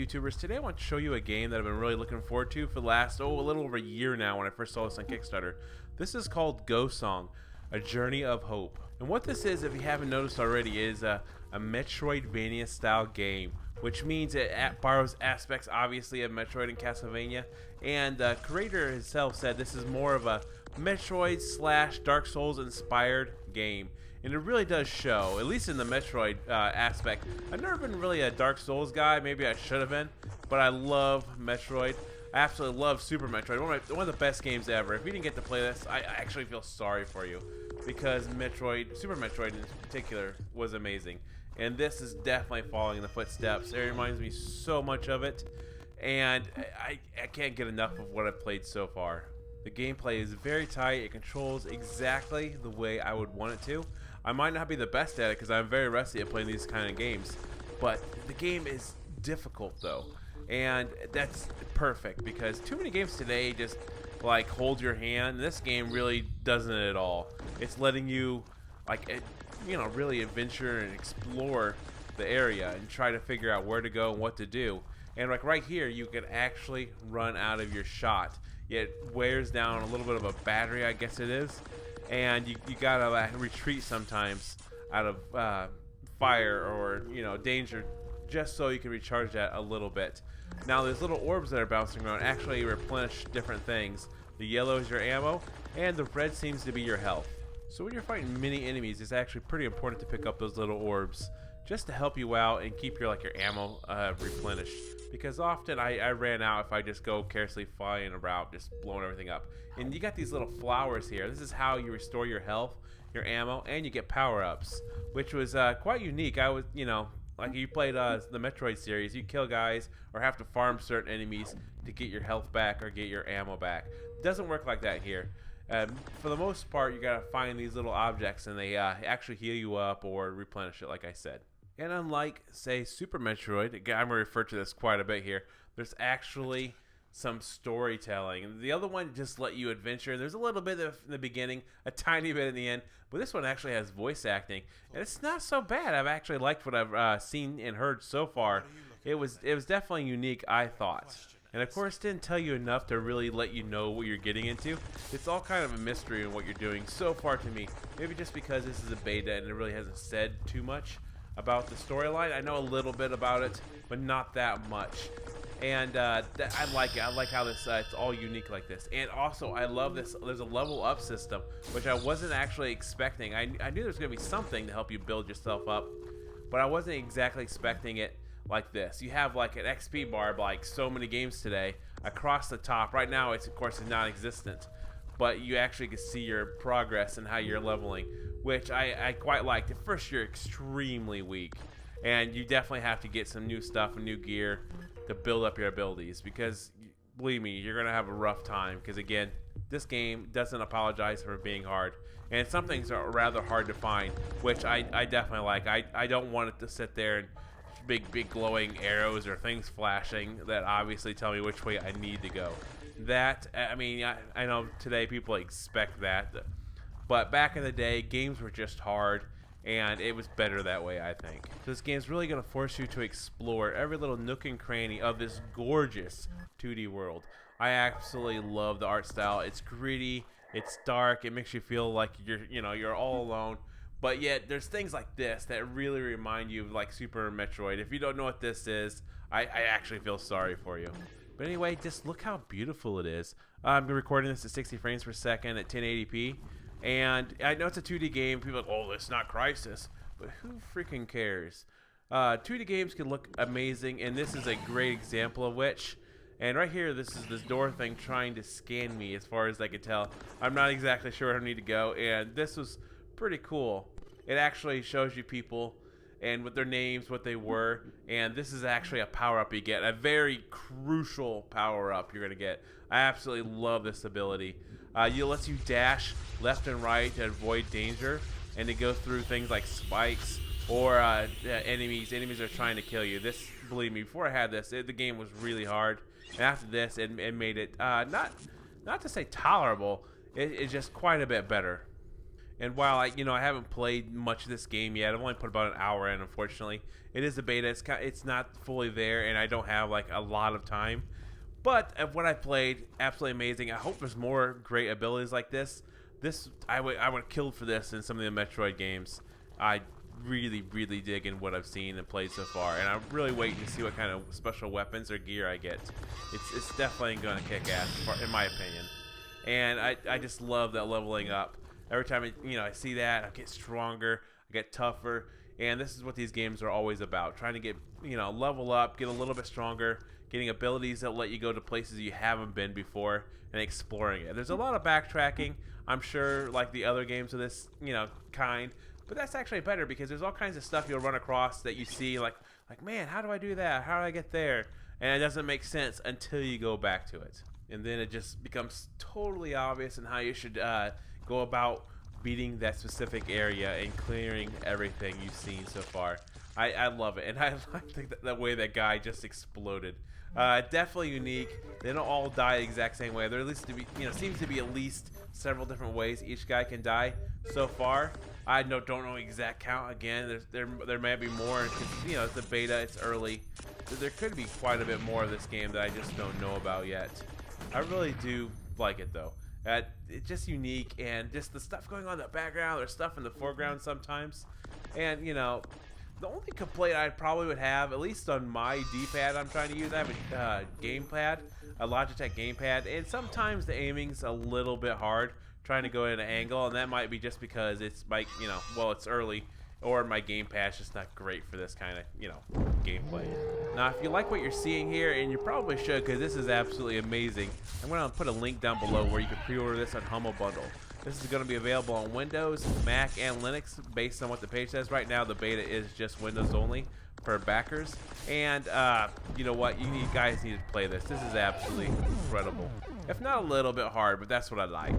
YouTubers? Today I want to show you a game that I've been really looking forward to for the last, a little over a year now when I first saw this on Kickstarter. This is called Go Song, A Journey of Hope. And what this is, if you haven't noticed already, is a Metroidvania style game, which means it borrows aspects obviously of Metroid and Castlevania, and the creator himself said this is more of a Metroid / Dark Souls inspired game. And it really does show, at least in the Metroid aspect. I've never been really a Dark Souls guy, maybe I should have been, but I love Metroid. I absolutely love Super Metroid, one of the best games ever. If you didn't get to play this, I actually feel sorry for you, because Super Metroid in particular was amazing. And this is definitely following in the footsteps. It reminds me so much of it, and I can't get enough of what I've played so far. The gameplay is very tight. It controls exactly the way I would want it to. I might not be the best at it because I'm very rusty at playing these kind of games, but the game is difficult though, and that's perfect because too many games today just like hold your hand. This game really doesn't at all. It's letting you really adventure and explore the area and try to figure out where to go and what to do. And like right here, you can actually run out of your shot. It wears down a little bit of a battery, I guess it is, and you gotta retreat sometimes out of fire or danger, just so you can recharge that a little bit. Now there's little orbs that are bouncing around actually replenish different things. The yellow is your ammo, and the red seems to be your health. So when you're fighting mini enemies, it's actually pretty important to pick up those little orbs just to help you out and keep your ammo replenished. Because often I ran out if I just go carelessly flying around, just blowing everything up. And you got these little flowers here. This is how you restore your health, your ammo, and you get power-ups, which was quite unique. I was, like you played the Metroid series, you kill guys or have to farm certain enemies to get your health back or get your ammo back. It doesn't work like that here. For the most part, you gotta find these little objects and they actually heal you up or replenish it, like I said. And unlike, say, Super Metroid, again, I'm going to refer to this quite a bit here, there's actually some storytelling. And the other one just let you adventure. There's a little bit in the beginning, a tiny bit in the end, but this one actually has voice acting. And it's not so bad. I've actually liked what I've seen and heard so far. It was definitely unique, I thought. And of course, didn't tell you enough to really let you know what you're getting into. It's all kind of a mystery in what you're doing so far to me. Maybe just because this is a beta and it really hasn't said too much about the storyline. I know a little bit about it, but not that much. And I like it. I like how this it's all unique like this. And also, I love this. There's a level up system, which I wasn't actually expecting. I knew there was going to be something to help you build yourself up, but I wasn't exactly expecting it like this. You have like an XP bar, like so many games today, across the top. Right now, it's of course non-existent, but you actually can see your progress and how you're leveling, which I quite liked. At first, you're extremely weak, and you definitely have to get some new stuff and new gear to build up your abilities, because believe me, you're gonna have a rough time, because again, this game doesn't apologize for being hard, and some things are rather hard to find, which I definitely like. I don't want it to sit there and big glowing arrows or things flashing that obviously tell me which way I need to go. That, I mean, I know today people expect that, but back in the day, games were just hard, and it was better that way, I think. So this game's really going to force you to explore every little nook and cranny of this gorgeous 2D world. I absolutely love the art style. It's gritty, it's dark, it makes you feel like you're all alone. But yet, there's things like this that really remind you of like Super Metroid. If you don't know what this is, I actually feel sorry for you. But anyway, just look how beautiful it is. I'm recording this at 60 frames per second at 1080p. And I know it's a 2D game. People are like, oh, it's not Crysis. But who freaking cares? 2D games can look amazing, and this is a great example of which. And right here, this is this door thing trying to scan me as far as I can tell. I'm not exactly sure where I need to go, and this was pretty cool. It actually shows you people and with their names, what they were, and this is actually a power-up you get, a very crucial power-up you're going to get. I absolutely love this ability. It lets you dash left and right to avoid danger and to go through things like spikes or enemies. Enemies are trying to kill you. This, believe me, before I had this, the game was really hard, and after this, it made it not to say tolerable, it's just quite a bit better. And while I haven't played much of this game yet, I've only put about an hour in. Unfortunately, it is a beta. It's not fully there, and I don't have like a lot of time. But of what I played, absolutely amazing. I hope there's more great abilities like this. I would have killed for this in some of the Metroid games. I really dig in what I've seen and played so far, and I'm really waiting to see what kind of special weapons or gear I get. It's definitely going to kick ass, in my opinion. And I just love that leveling up. Every time I see that, I get stronger, I get tougher, and this is what these games are always about: trying to get level up, get a little bit stronger, getting abilities that let you go to places you haven't been before, and exploring it. There's a lot of backtracking, I'm sure, like the other games of this kind, but that's actually better because there's all kinds of stuff you'll run across that you see like man, how do I do that? How do I get there? And it doesn't make sense until you go back to it, and then it just becomes totally obvious in how you should go about beating that specific area and clearing everything you've seen so far. I love it, and I like the way that guy just exploded. Definitely unique. They don't all die the exact same way. There at least seems to be at least several different ways each guy can die so far. I don't know exact count. Again, there may be more because it's a beta, it's early. So there could be quite a bit more of this game that I just don't know about yet. I really do like it though. It's just unique, and just the stuff going on in the background, there's stuff in the foreground sometimes, and the only complaint I probably would have, at least on my D-pad I'm trying to use, I have a gamepad, a Logitech gamepad, and sometimes the aiming's a little bit hard trying to go at an angle, and that might be just because it's it's early, or my gamepad's just not great for this kind of gameplay. Now, if you like what you're seeing here, and you probably should because this is absolutely amazing, I'm going to put a link down below where you can pre-order this on Humble Bundle. This is going to be available on Windows, Mac, and Linux based on what the page says. Right now, the beta is just Windows only for backers. And you know what? You guys need to play this. This is absolutely incredible. If not a little bit hard, but that's what I like.